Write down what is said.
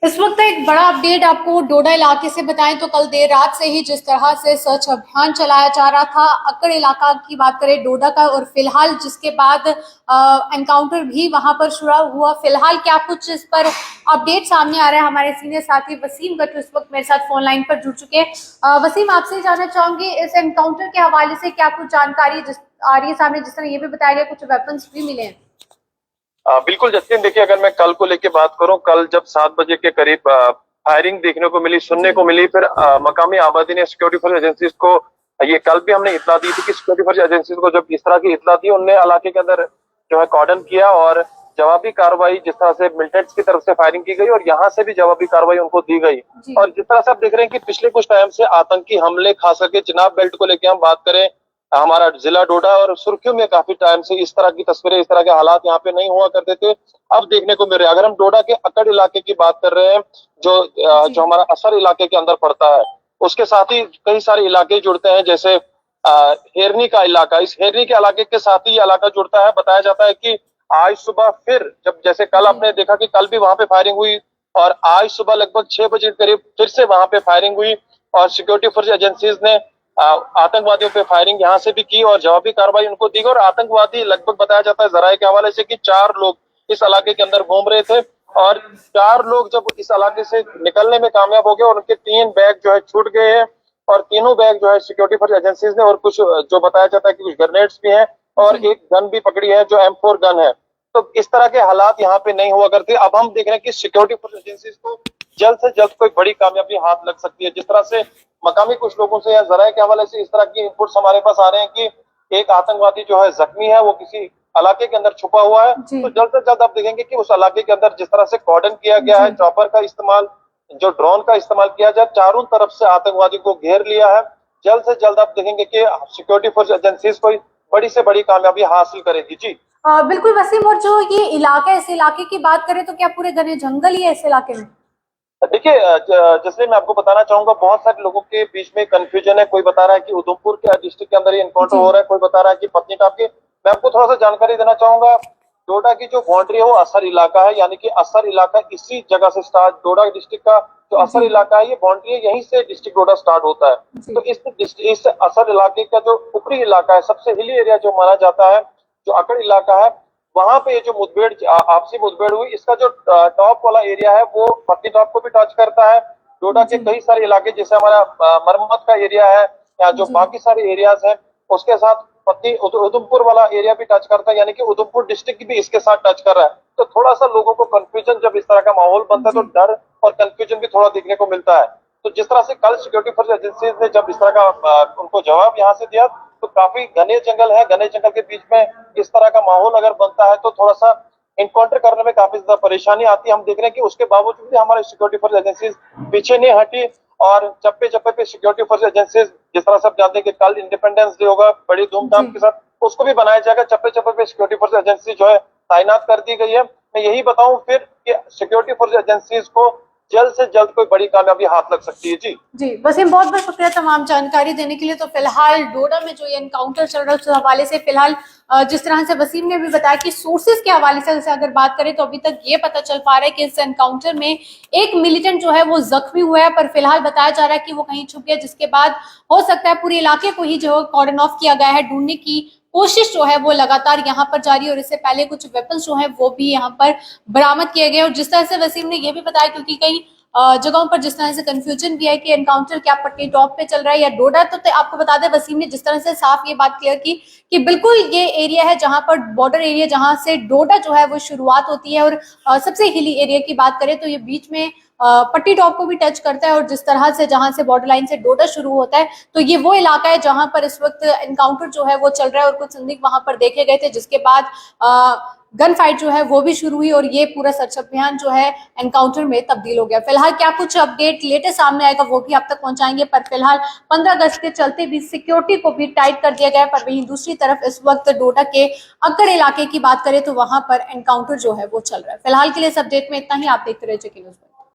इस वक्त एक बड़ा अपडेट आपको डोडा इलाके से बताएं तो कल देर रात से ही जिस तरह से सर्च अभियान चलाया जा रहा था अक्कड़ इलाका की बात करें डोडा का, और फिलहाल जिसके बाद एनकाउंटर भी वहां पर शुरू हुआ। फिलहाल क्या कुछ इस पर अपडेट सामने आ रहा है, हमारे सीनियर साथी वसीम गट्टू इस वक्त मेरे साथ फोन लाइन पर जुड़ चुके हैं। वसीम, आपसे जानना चाहूंगी इस एनकाउंटर के हवाले से क्या कुछ जानकारी आ रही है सामने, जिस तरह ये भी बताया गया कुछ वेपन्स भी मिले हैं। बिल्कुल जस्टिन, देखिए अगर मैं कल को लेके बात करूं, कल जब 7 बजे के करीब फायरिंग देखने को मिली, सुनने को मिली, फिर मकामी आबादी ने सिक्योरिटी फोर्स एजेंसीज को, ये कल भी हमने इतला दी थी कि सिक्योरिटी फोर्स एजेंसीज को जब इस तरह की इतला दी, उनने इलाके के अंदर जो है कॉर्डन किया और जवाबी कार्रवाई, जिस तरह से मिलिटेंट्स की तरफ से फायरिंग की गई और यहाँ से भी जवाबी कार्रवाई उनको दी गई। और जिस तरह से आप देख रहे हैं कि पिछले कुछ टाइम से आतंकी हमले, खास करके चिनाब बेल्ट को लेकर हम बात करें, हमारा जिला डोडा और सुर्खियों में काफी टाइम से इस तरह की तस्वीरें, इस तरह के हालात यहाँ पे नहीं हुआ करते थे, अब देखने को मिल रहे हैं। अगर हम डोडा के अक्कड़ इलाके की बात कर रहे हैं, जो हमारा असर इलाके के अंदर पड़ता है, उसके साथ ही कई सारे इलाके जुड़ते हैं, जैसे हेरनी का इलाका। इस हेरनी के इलाके के साथ ही ये इलाका जुड़ता है। बताया जाता है कि आज सुबह फिर, जब जैसे कल आपने देखा कि कल भी वहां पे फायरिंग हुई और आज सुबह लगभग 6 बजे करीब फिर से वहां पे फायरिंग हुई और सिक्योरिटी फोर्स एजेंसीज ने आतंकवादियों पे फायरिंग यहाँ से भी की और जवाबी कार्रवाई उनको दी। और आतंकवादी लगभग बताया जाता है जराये के हवाले से कि 4 लोग इस इलाके के अंदर घूम रहे थे और 4 लोग जब इस इलाके से निकलने में कामयाब हो गए और उनके 3 बैग जो है छूट गए हैं और तीनों बैग जो है सिक्योरिटी फोर्स एजेंसीज ने, और कुछ जो बताया जाता है कि कुछ ग्रेनेड्स भी हैं और एक गन भी पकड़ी है जो M4 गन है। तो इस तरह के हालात यहाँ पे नहीं हुआ करते। अब हम देख रहे हैं कि सिक्योरिटी फोर्स एजेंसीज को जल्द से जल्द कोई बड़ी कामयाबी हाथ लग सकती है। जिस तरह से मकामी कुछ लोगों से या जराये के हवाले से इस तरह की इनपुट्स हमारे पास आ रहे हैं कि एक आतंकवादी जो है जख्मी है, वो किसी इलाके के अंदर छुपा हुआ है। तो जल्द से जल्द आप देखेंगे कि उस इलाके के अंदर जिस तरह से कॉर्डन किया गया है, चॉपर का इस्तेमाल, जो ड्रोन का इस्तेमाल किया जाए, चारों तरफ से आतंकवादी को घेर लिया है। जल्द से जल्द आप देखेंगे कि सिक्योरिटी फोर्स एजेंसीज कोई बड़ी से बड़ी कामयाबी हासिल करेगी। जी बिल्कुल वसीम, और जो ये इलाका है, इस इलाके की बात करें तो क्या पूरे घने जंगल ही है इस इलाके में? देखिए, जैसे मैं आपको बताना चाहूंगा, बहुत सारे लोगों के बीच में कंफ्यूजन है। कोई बता रहा है कि उधमपुर के डिस्ट्रिक्ट के अंदर ये एनकाउंटर हो रहा है, कोई बता रहा है कि पत्नीटॉप के। मैं आपको थोड़ा सा जानकारी देना चाहूंगा। डोडा की जो बाउंड्री है वो असर इलाका है, यानी कि असर इलाका इसी जगह से स्टार्ट, डोडा डिस्ट्रिक्ट का जो असर इलाका है, ये बाउंड्री है, यहीं से डिस्ट्रिक्ट डोडा स्टार्ट होता है। तो इस असर इलाके का जो ऊपरी इलाका है, सबसे हिली एरिया जो माना जाता है, जो अकड़ इलाका है, वहां पे ये जो मुठभेड़, आपसी मुठभेड़ हुई, इसका जो टॉप वाला एरिया है वो पत्नीटॉप को भी टच करता है। डोडा के कई सारे इलाके, जैसे हमारा मरम्मत का एरिया है या जो बाकी सारे एरियाज हैं, उसके साथ उधमपुर वाला एरिया भी टच करता है, यानी कि उधमपुर डिस्ट्रिक्ट भी इसके साथ टच कर रहा है। तो थोड़ा सा लोगों को कंफ्यूजन, जब इस तरह का माहौल बनता है तो डर और कंफ्यूजन भी थोड़ा देखने को मिलता है। तो जिस तरह से कल सिक्योरिटी फोर्स एजेंसी ने जब इस तरह का उनको जवाब यहाँ से दिया, तो काफी घने जंगल है, घने जंगल के बीच में इस तरह का माहौल अगर बनता है तो थोड़ा सा इनकाउंटर करने में काफी ज्यादा परेशानी आती है। हम देख रहे हैं कि उसके बावजूद भी हमारे सिक्योरिटी फोर्स एजेंसीज पीछे नहीं हटी और चप्पे चप्पे पे सिक्योरिटी फोर्स एजेंसीज, जिस तरह से आप जानते हैं कि कल इंडिपेंडेंस डे होगा बड़ी धूमधाम के साथ, उसको भी बनाया जाएगा। चप्पे चप्पे पे सिक्योरिटी फोर्स एजेंसी जो है तैनात कर दी गई है। मैं यही बताऊं फिर कि सिक्योरिटी फोर्स एजेंसीज को जल्द से जल्द कोई बड़ी कामयाबी हाथ लग सकती है। जी वसीम, बहुत बहुत शुक्रिया तमाम जानकारी देने के लिए। तो फिलहाल डोडा में जो ये एनकाउंटर चल रहा है उस हवाले से फिलहाल जिस तरह से वसीम ने भी बताया कि सोर्सेज के हवाले से अगर बात करें तो अभी तक ये पता चल पा रहा है कि इस एनकाउंटर में एक मिलिटेंट जो है वो जख्मी हुआ है, पर फिलहाल बताया जा रहा है कि वो कहीं छुप गया, जिसके बाद हो सकता है पूरे इलाके को ही जो कॉर्डन ऑफ किया गया है। ढूंढने की कोशिश जो है वो लगातार यहाँ पर जारी है और इससे पहले कुछ वेपन्स जो है वो भी यहाँ पर बरामद किए गए। और जिस तरह से वसीम ने ये भी बताया, क्योंकि कई जगहों पर जिस तरह से कंफ्यूजन भी है कि एनकाउंटर क्या पत्नीटॉप पे चल रहा है या डोडा, तो आपको बता दें वसीम ने जिस तरह से साफ ये बात क्लियर की कि बिल्कुल ये एरिया है जहां पर बॉर्डर एरिया, जहां से डोडा जो है वो शुरुआत होती है, और सबसे हिली एरिया की बात करें तो ये बीच में पट्टीटॉप को भी टच करता है। और जिस तरह से जहां से बॉर्डर लाइन से डोडा शुरू होता है, तो ये वो इलाका है जहां पर इस वक्त एनकाउंटर जो है वो चल रहा है और कुछ संदिग्ध वहां पर देखे गए थे, जिसके बाद गन फाइट जो है वो भी शुरू हुई और ये पूरा सर्च अभियान जो है एनकाउंटर में तब्दील हो गया। फिलहाल क्या कुछ अपडेट लेटेस्ट सामने आएगा वो भी आप तक पहुंचाएंगे, पर फिलहाल 15 अगस्त के चलते भी सिक्योरिटी को भी टाइट कर दिया गया है। पर वहीं दूसरी तरफ इस वक्त डोडा के अक्कड़ इलाके की बात करें तो वहां पर एनकाउंटर जो है वो चल रहा है। फिलहाल के लिए इस अपडेट में इतना ही। आप देखते रहिए जेके न्यूज़।